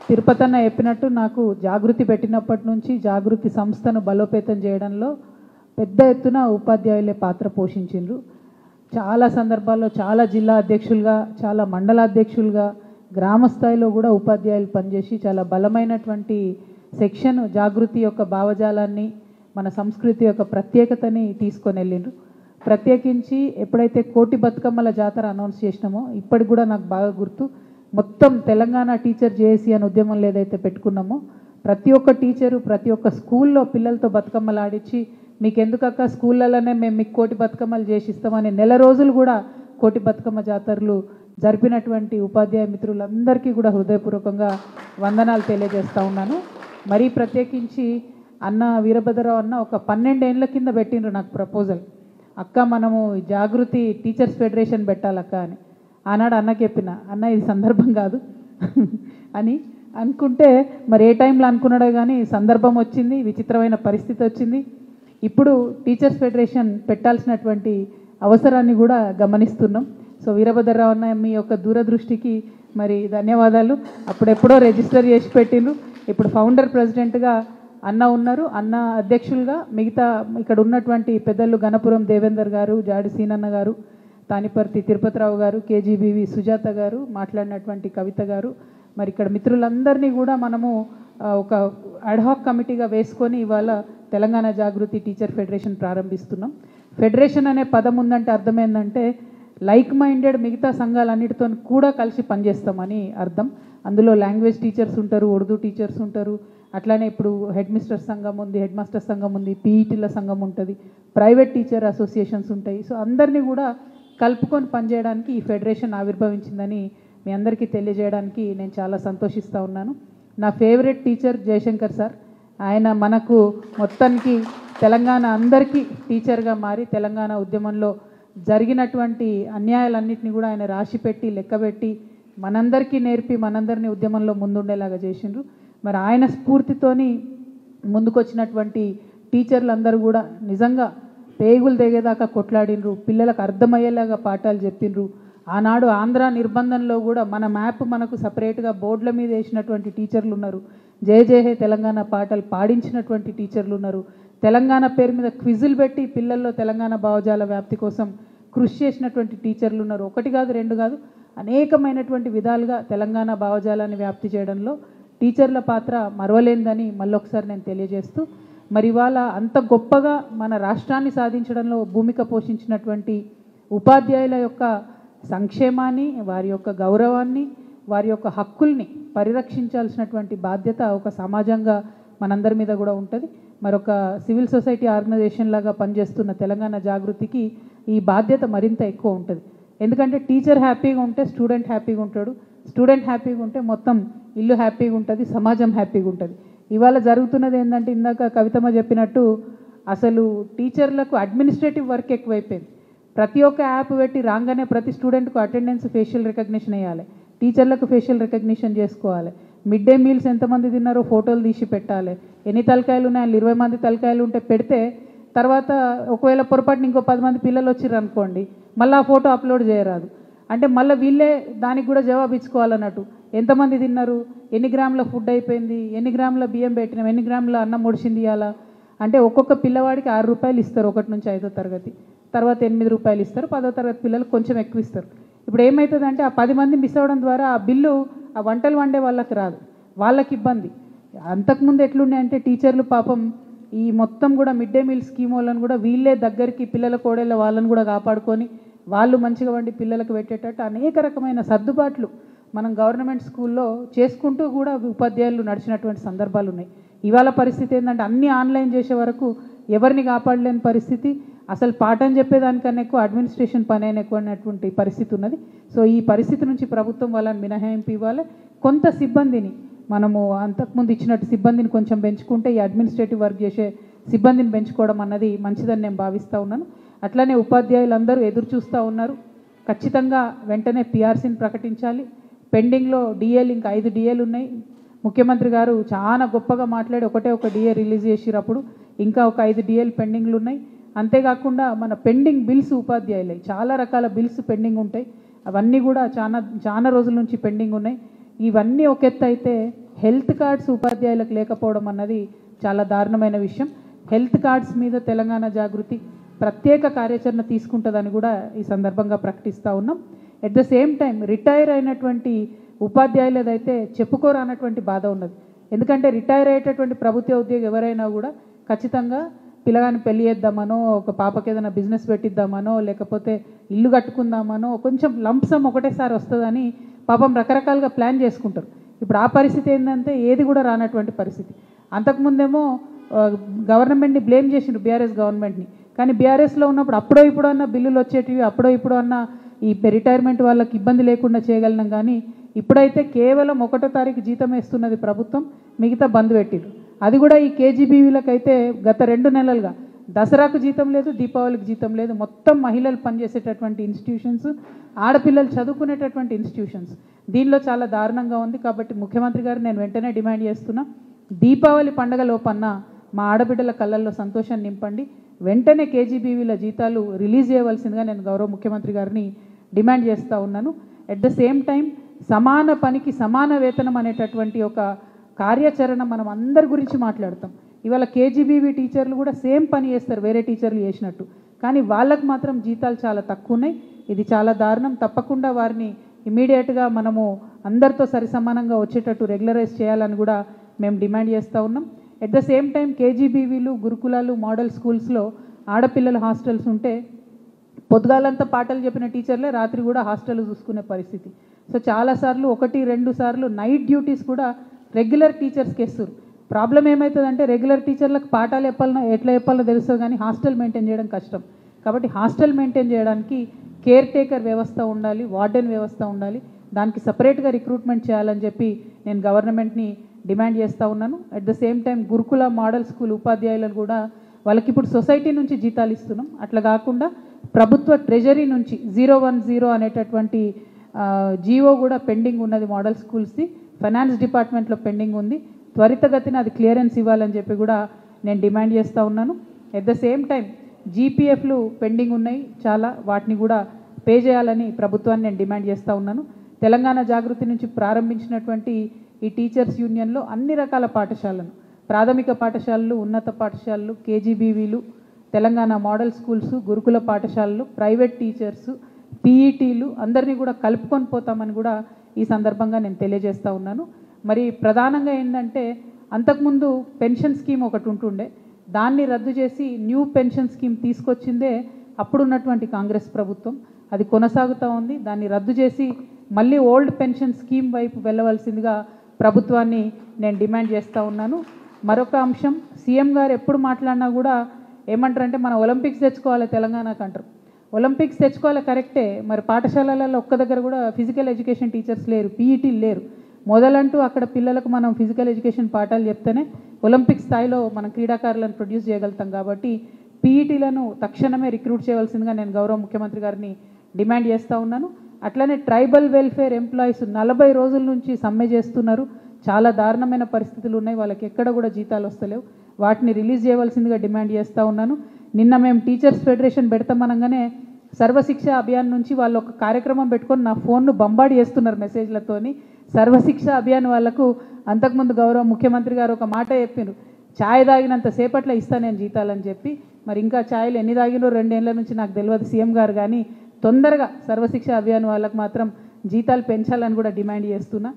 తిరుపతన్న చెప్పినట్టు నాకు జాగృతి పెట్టినప్పటి నుంచి జాగృతి సంస్థను బలోపేతం చేయడంలో పెద్ద ఎత్తున ఉపాధ్యాయులే పాత్ర పోషించిండ్రు. చాలా సందర్భాల్లో చాలా జిల్లా అధ్యక్షులుగా, చాలా మండల అధ్యక్షులుగా, గ్రామ స్థాయిలో కూడా ఉపాధ్యాయులు పనిచేసి చాలా బలమైనటువంటి సెక్షన్ జాగృతి యొక్క భావజాలాన్ని, మన సంస్కృతి యొక్క ప్రత్యేకతని తీసుకొని వెళ్ళిండ్రు. ప్రత్యేకించి ఎప్పుడైతే కోటి బతుకమ్మల జాతర అనౌన్స్ చేసినామో ఇప్పటికి కూడా నాకు బాగా గుర్తు, మొత్తం తెలంగాణ టీచర్ జేఏసీ అనే ఉద్యమంలో ఏదైతే పెట్టుకున్నామో ప్రతి ఒక్క టీచరు ప్రతి ఒక్క స్కూల్లో పిల్లలతో బతుకమ్మలు ఆడించి, మీకు ఎందుకక్క స్కూళ్ళలోనే మేము మీకు కోటి బతుకమ్మలు చేసిస్తామని నెల రోజులు కూడా కోటి బతుకమ్మ జాతరలు జరిపినటువంటి ఉపాధ్యాయ మిత్రులందరికీ కూడా హృదయపూర్వకంగా వందనాలు తెలియజేస్తూ ఉన్నాను. మరీ ప్రత్యేకించి అన్న వీరభద్రరావు అన్న ఒక 12 ఏళ్ళ కింద పెట్టిండ్రు నాకు ప్రపోజల్, అక్క మనము జాగృతి టీచర్స్ ఫెడరేషన్ పెట్టాలక్క అని. ఆనాడు అన్నకి చెప్పిన, అన్న ఇది సందర్భం కాదు అని అనుకుంటే మరి ఏ టైంలో అనుకున్నాడో కానీ సందర్భం వచ్చింది, విచిత్రమైన పరిస్థితి వచ్చింది. ఇప్పుడు టీచర్స్ ఫెడరేషన్ పెట్టాల్సినటువంటి అవసరాన్ని కూడా గమనిస్తున్నాం. సో వీరభద్రరావు అన్న మీ యొక్క దూరదృష్టికి మరి ధన్యవాదాలు. అప్పుడెప్పుడో రిజిస్టర్ చేసి పెట్టిండ్రు, ఇప్పుడు ఫౌండర్ ప్రెసిడెంట్గా అన్న ఉన్నారు, అన్న అధ్యక్షులుగా మిగతా ఇక్కడ ఉన్నటువంటి పెద్దలు గణపురం దేవేందర్ గారు, జాడి సీనన్న గారు, తానిపర్తి తిరుపతిరావు గారు, కేజీబీవి సుజాత గారు, మాట్లాడినటువంటి కవిత గారు, మరి ఇక్కడ మిత్రులందరినీ కూడా మనము ఒక అడ్హాక్ కమిటీగా వేసుకొని ఇవాళ తెలంగాణ జాగృతి టీచర్ ఫెడరేషన్ ప్రారంభిస్తున్నాం. ఫెడరేషన్ అనే పదం ఉందంటే అర్థం ఏంటంటే లైక్ మైండెడ్ మిగతా సంఘాలన్నిటితో కూడా కలిసి పనిచేస్తామని అర్థం. అందులో లాంగ్వేజ్ టీచర్స్ ఉంటారు, ఉర్దూ టీచర్స్ ఉంటారు, అట్లానే ఇప్పుడు హెడ్ మిస్టర్ సంఘం ఉంది, హెడ్ మాస్టర్ సంఘం ఉంది, పీఈటీల సంఘం ఉంటుంది, ప్రైవేట్ టీచర్ అసోసియేషన్స్ ఉంటాయి. సో అందరినీ కూడా కలుపుకొని పనిచేయడానికి ఈ ఫెడరేషన్ ఆవిర్భవించిందని మీ అందరికీ తెలియజేయడానికి నేను చాలా సంతోషిస్తూ ఉన్నాను. నా ఫేవరెట్ టీచర్ జయశంకర్ సార్, ఆయన మనకు మొత్తానికి తెలంగాణ అందరికీ టీచర్గా మారి తెలంగాణ ఉద్యమంలో జరిగినటువంటి అన్యాయాలన్నింటినీ కూడా ఆయన రాసిపెట్టి లెక్కబెట్టి మనందరికీ నేర్పి మనందరినీ ఉద్యమంలో ముందుండేలాగా చేసిండ్రు. మరి ఆయన స్ఫూర్తితోని ముందుకొచ్చినటువంటి టీచర్లందరూ కూడా నిజంగా పేగులు తెగేదాకా కొట్లాడినరు, పిల్లలకు అర్థమయ్యేలాగా పాఠాలు చెప్పిండ్రు. ఆనాడు ఆంధ్ర నిర్బంధంలో కూడా మన మ్యాప్ మనకు సపరేట్గా బోర్డుల మీద వేసినటువంటి టీచర్లు ఉన్నారు, జయ జయ హే తెలంగాణ పాటలు పాడించినటువంటి టీచర్లు ఉన్నారు, తెలంగాణ పేరు మీద క్విజులు పెట్టి పిల్లల్లో తెలంగాణ భావజాల వ్యాప్తి కోసం కృషి చేసినటువంటి టీచర్లు ఉన్నారు. ఒకటి కాదు, రెండు కాదు, అనేకమైనటువంటి విధాలుగా తెలంగాణ భావజాలాన్ని వ్యాప్తి చేయడంలో టీచర్ల పాత్ర మరవలేందని మళ్ళొకసారి నేను తెలియజేస్తూ, మరి ఇవాళ అంత గొప్పగా మన రాష్ట్రాన్ని సాధించడంలో భూమిక పోషించినటువంటి ఉపాధ్యాయుల యొక్క సంక్షేమాన్ని, వారి యొక్క గౌరవాన్ని, వారి యొక్క హక్కుల్ని పరిరక్షించాల్సినటువంటి బాధ్యత ఒక సమాజంగా మనందరి మీద కూడా ఉంటుంది. మరొక సివిల్ సొసైటీ ఆర్గనైజేషన్ లాగా పనిచేస్తున్న తెలంగాణ జాగృతికి ఈ బాధ్యత మరింత ఎక్కువ ఉంటుంది. ఎందుకంటే టీచర్ హ్యాపీగా ఉంటే స్టూడెంట్ హ్యాపీగా ఉంటాడు, స్టూడెంట్ హ్యాపీగా ఉంటే మొత్తం ఇల్లు హ్యాపీగా ఉంటుంది, సమాజం హ్యాపీగా ఉంటుంది. ఇవాళ జరుగుతున్నది ఏంటంటే ఇందాక కవితమ్మ చెప్పినట్టు అసలు టీచర్లకు అడ్మినిస్ట్రేటివ్ వర్క్ ఎక్కువైపోయింది. ప్రతి ఒక్క యాప్ పెట్టి రాగానే ప్రతి స్టూడెంట్కు అటెండెన్స్ ఫేషియల్ రికగ్నిషన్ వేయాలి, టీచర్లకు ఫేషియల్ రికగ్నిషన్ చేసుకోవాలి, మిడ్ డే మీల్స్ ఎంతమంది తిన్నారో ఫోటోలు తీసి పెట్టాలి, ఎన్ని తలకాయలు ఉన్నాయని 20 మంది తలకాయలు ఉంటే పెడితే తర్వాత ఒకవేళ పొరపాటున ఇంకో 10 మంది పిల్లలు వచ్చిర్రు అనుకోండి, మళ్ళీ ఆ ఫోటో అప్లోడ్ చేయరాదు. అంటే మళ్ళీ వీళ్ళే దానికి కూడా జవాబు ఇచ్చుకోవాలన్నట్టు, ఎంతమంది తిన్నారు, ఎన్ని గ్రాముల ఫుడ్ అయిపోయింది, ఎన్ని గ్రాముల బియ్యం పెట్టినాం, ఎన్ని గ్రాముల అన్నం ముడిచింది ఇవ్వాలా అంటే ఒక్కొక్క పిల్లవాడికి 6 రూపాయలు ఇస్తారు 1 నుంచి 5వ తరగతి, తర్వాత 8 రూపాయలు ఇస్తారు, 10వ తరగతి పిల్లలకు కొంచెం ఎక్కువ ఇస్తారు. ఇప్పుడు ఏమవుతుందంటే ఆ 10 మంది మిస్ అవ్వడం ద్వారా ఆ బిల్లు ఆ వంటలు వండే వాళ్ళకి రాదు, వాళ్ళకి ఇబ్బంది. అంతకుముందు ఎట్లుండే అంటే టీచర్లు పాపం ఈ మొత్తం కూడా మిడ్ డే మీల్ స్కీమ్ వాళ్ళని కూడా వీళ్ళే దగ్గరికి పిల్లల కోడళ్ళ వాళ్ళని కూడా కాపాడుకొని వాళ్ళు మంచిగా వండి పిల్లలకు పెట్టేటట్టు అనేక రకమైన సర్దుబాట్లు మనం గవర్నమెంట్ స్కూల్లో చేసుకుంటూ కూడా ఉపాధ్యాయులు నడిచినటువంటి సందర్భాలు ఉన్నాయి. ఇవాళ పరిస్థితి ఏంటంటే అన్నీ ఆన్లైన్ చేసే వరకు ఎవరిని కాపాడలేని పరిస్థితి, అసలు పాఠం చెప్పేదానికన్నా ఎక్కువ అడ్మినిస్ట్రేషన్ పని అయినా ఎక్కువ అనేటువంటి పరిస్థితి ఉన్నది. సో ఈ పరిస్థితి నుంచి ప్రభుత్వం వాళ్ళని మినహాయింపు ఇవ్వాలి. కొంత సిబ్బందిని మనము అంతకుముందు ఇచ్చినట్టు సిబ్బందిని కొంచెం పెంచుకుంటే ఈ అడ్మినిస్ట్రేటివ్ వర్క్ చేసే సిబ్బందిని పెంచుకోవడం అన్నది మంచిదని నేను భావిస్తూ ఉన్నాను. అట్లనే ఉపాధ్యాయులందరూ ఎదురు చూస్తూ ఉన్నారు, ఖచ్చితంగా వెంటనే పిఆర్సీని ప్రకటించాలి. పెండింగ్లో డిఏలు ఇంకా 5 డిఏలు ఉన్నాయి. ముఖ్యమంత్రి గారు చాలా గొప్పగా మాట్లాడి ఒక డిఏ రిలీజ్ చేసినప్పుడు ఇంకా ఒక 5 డిఏలు పెండింగ్లు ఉన్నాయి. అంతేకాకుండా మన పెండింగ్ బిల్స్ ఉపాధ్యాయులై చాలా రకాల బిల్స్ పెండింగ్ ఉంటాయి, అవన్నీ కూడా చాలా రోజుల నుంచి పెండింగ్ ఉన్నాయి. ఇవన్నీ ఒక ఎత్తు అయితే హెల్త్ కార్డ్స్ ఉపాధ్యాయులకు లేకపోవడం అన్నది చాలా దారుణమైన విషయం. హెల్త్ కార్డ్స్ మీద తెలంగాణ జాగృతి ప్రత్యేక కార్యాచరణ తీసుకుంటుందని కూడా ఈ సందర్భంగా ప్రకటిస్తూ ఉన్నాం. At the same time retire అయినటువంటి ఉపాధ్యాయులదైతే చెప్పుకోరానటువంటి బాధ ఉన్నది. ఎందుకంటే రిటైర్ అయ్యేటటువంటి ప్రభుత్వ ఉద్యోగి ఎవరైనా కూడా ఖచ్చితంగా పిల్లగాని పెళ్లి చేద్దామనో, ఒక పాపకి ఏదైనా బిజినెస్ పెట్టిద్దామనో, లేకపోతే ఇల్లు కట్టుకుందామనో, కొంచెం లంప్సమ్ ఒకటేసారి వస్తుందని పాపం రకరకాలుగా ప్లాన్ చేసుకుంటారు. ఇప్పుడు ఆ పరిస్థితి ఏంటంటే ఏది కూడా రానటువంటి పరిస్థితి. అంతకుముందేమో గవర్నమెంట్ని బ్లేమ్ చేసిండ్రు, బీఆర్ఎస్ గవర్నమెంట్ని. కానీ బీఆర్ఎస్లో ఉన్నప్పుడు అప్పుడో ఇప్పుడు అన్న బిల్లులు వచ్చేటివి, అప్పుడో ఇప్పుడు అన్న ఈ రిటైర్మెంట్ వాళ్ళకి ఇబ్బంది లేకుండా చేయగలిగినాం. కానీ ఇప్పుడైతే కేవలం 1వ తారీఖు జీతం వేస్తున్నది ప్రభుత్వం, మిగతా బంద్ పెట్టిండ్రు. అది కూడా ఈ కేజీబీవీలకైతే గత 2 నెలలుగా దసరాకు జీతం లేదు, దీపావళికి జీతం లేదు. మొత్తం మహిళలు పనిచేసేటటువంటి ఇన్స్టిట్యూషన్స్, ఆడపిల్లలు చదువుకునేటటువంటి ఇన్స్టిట్యూషన్స్. దీనిలో చాలా దారుణంగా ఉంది. కాబట్టి ముఖ్యమంత్రి గారు నేను వెంటనే డిమాండ్ చేస్తున్నా, దీపావళి పండగ లోపన్న మా ఆడబిడ్డల కళ్ళల్లో సంతోషాన్ని నింపండి. వెంటనే కేజీబీవీల జీతాలు రిలీజ్ చేయవలసిందిగా నేను గౌరవ ముఖ్యమంత్రి గారిని డిమాండ్ చేస్తూ ఉన్నాను. ఎట్ ద సేమ్ టైం సమాన పనికి సమాన వేతనం అనేటటువంటి ఒక కార్యాచరణ మనం అందరి గురించి మాట్లాడతాం. ఇవాళ కేజీబీవీ టీచర్లు కూడా సేమ్ పని చేస్తారు వేరే టీచర్లు చేసినట్టు, కానీ వాళ్ళకు మాత్రం జీతాలు చాలా తక్కువ ఉన్నాయి. ఇది చాలా దారుణం. తప్పకుండా వారిని ఇమీడియట్గా మనము అందరితో సరిసమానంగా వచ్చేటట్టు రెగ్యులరైజ్ చేయాలని కూడా మేము డిమాండ్ చేస్తూ ఉన్నాం. ఎట్ ద సేమ్ టైం కేజీబీవీలు, గురుకులాలు, మోడల్ స్కూల్స్లో ఆడపిల్లల హాస్టల్స్ ఉంటే పొద్దుగాలంతా పాటలు చెప్పిన టీచర్లే రాత్రి కూడా హాస్టల్ చూసుకునే పరిస్థితి. సో చాలాసార్లు 1-2 సార్లు నైట్ డ్యూటీస్ కూడా రెగ్యులర్ టీచర్స్కి ఇస్తారు. ప్రాబ్లం ఏమవుతుందంటే రెగ్యులర్ టీచర్లకు పాఠాలు ఎట్లా చెప్పాలో తెలుస్తుంది, కానీ హాస్టల్ మెయింటైన్ చేయడం కష్టం. కాబట్టి హాస్టల్ మెయింటైన్ చేయడానికి కేర్ టేకర్ వ్యవస్థ ఉండాలి, వార్డెన్ వ్యవస్థ ఉండాలి. దానికి సపరేట్గా రిక్రూట్మెంట్ చేయాలని చెప్పి నేను గవర్నమెంట్ని డిమాండ్ చేస్తూ ఉన్నాను. అట్ ద సేమ్ టైం గురుకుల, మోడల్ స్కూల్ ఉపాధ్యాయులను కూడా వాళ్ళకి ఇప్పుడు సొసైటీ నుంచి జీతాలు ఇస్తున్నాం. అట్లా కాకుండా ప్రభుత్వ ట్రెజరీ నుంచి 010 అనేటటువంటి జీవో కూడా పెండింగ్ ఉన్నది. మోడల్ స్కూల్స్ది ఫైనాన్స్ డిపార్ట్మెంట్లో పెండింగ్ ఉంది. త్వరితగతిన అది క్లియరెన్స్ ఇవ్వాలని చెప్పి కూడా నేను డిమాండ్ చేస్తూ ఉన్నాను. ఎట్ ద సేమ్ టైం జీపీఎఫ్లు పెండింగ్ ఉన్నాయి చాలా, వాటిని కూడా పే చేయాలని ప్రభుత్వాన్ని నేను డిమాండ్ చేస్తూ ఉన్నాను. తెలంగాణ జాగృతి నుంచి ప్రారంభించినటువంటి ఈ టీచర్స్ యూనియన్లో అన్ని రకాల పాఠశాలను, ప్రాథమిక పాఠశాలలు, ఉన్నత పాఠశాలలు, కేజీబీవీలు, తెలంగాణ మోడల్ స్కూల్స్, గురుకుల పాఠశాలలు, ప్రైవేట్ టీచర్స్, పీఈటీలు అందరినీ కూడా కలుపుకొని పోతామని కూడా ఈ సందర్భంగా నేను తెలియజేస్తూ ఉన్నాను. మరి ప్రధానంగా ఏంటంటే అంతకుముందు పెన్షన్ స్కీమ్ ఒకటి ఉంటుండే, దాన్ని రద్దు చేసి న్యూ పెన్షన్ స్కీమ్ తీసుకొచ్చిందే అప్పుడున్నటువంటి కాంగ్రెస్ ప్రభుత్వం. అది కొనసాగుతూ ఉంది. దాన్ని రద్దు చేసి మళ్ళీ ఓల్డ్ పెన్షన్ స్కీమ్ వైపు వెళ్ళవలసిందిగా ప్రభుత్వాన్ని నేను డిమాండ్ చేస్తూ ఉన్నాను. మరొక అంశం, సీఎం గారు ఎప్పుడు మాట్లాడినా కూడా ఏమంటారంటే మన ఒలింపిక్స్ తెచ్చుకోవాలి తెలంగాణకు అంటారు. ఒలింపిక్స్ తెచ్చుకోవాలి కరెక్టే, మరి పాఠశాలలలో ఒక్క దగ్గర కూడా ఫిజికల్ ఎడ్యుకేషన్ టీచర్స్ లేరు, పీఈటీలు లేరు. మొదలంటూ అక్కడ పిల్లలకు మనం ఫిజికల్ ఎడ్యుకేషన్ పాఠాలు చెప్తేనే ఒలింపిక్ స్థాయిలో మనం క్రీడాకారులను ప్రొడ్యూస్ చేయగలుగుతాం. కాబట్టి పీఈటీలను తక్షణమే రిక్రూట్ చేయవలసిందిగా నేను గౌరవ ముఖ్యమంత్రి గారిని డిమాండ్ చేస్తూ ఉన్నాను. అట్లనే ట్రైబల్ వెల్ఫేర్ ఎంప్లాయీస్ 40 రోజుల నుంచి సమ్మె చేస్తున్నారు. చాలా దారుణమైన పరిస్థితులు ఉన్నాయి, వాళ్ళకి ఎక్కడ కూడా జీతాలు వస్తలేవు. వాటిని రిలీజ్ చేయవలసిందిగా డిమాండ్ చేస్తూ ఉన్నాను. నిన్న మేము టీచర్స్ ఫెడరేషన్ పెడతామనగానే సర్వశిక్ష అభియాన్ నుంచి వాళ్ళు ఒక కార్యక్రమం పెట్టుకొని నా ఫోన్ను బంబాడి చేస్తున్నారు మెసేజ్లతోని. సర్వశిక్ష అభియాన్ వాళ్ళకు అంతకుముందు గౌరవ ముఖ్యమంత్రి గారు ఒక మాట చెప్పారు, ఛాయ్ తాగినంత సేపట్లో ఇస్తా నేను జీతాలని చెప్పి. మరి ఇంకా ఛాయలు ఎన్ని తాగినో 2 ఏళ్ల నుంచి నాకు తెలియదు సీఎం గారు, కానీ తొందరగా సర్వశిక్ష అభియాన్ వాళ్ళకు మాత్రం జీతాలు పెంచాలని కూడా డిమాండ్ చేస్తున్నా.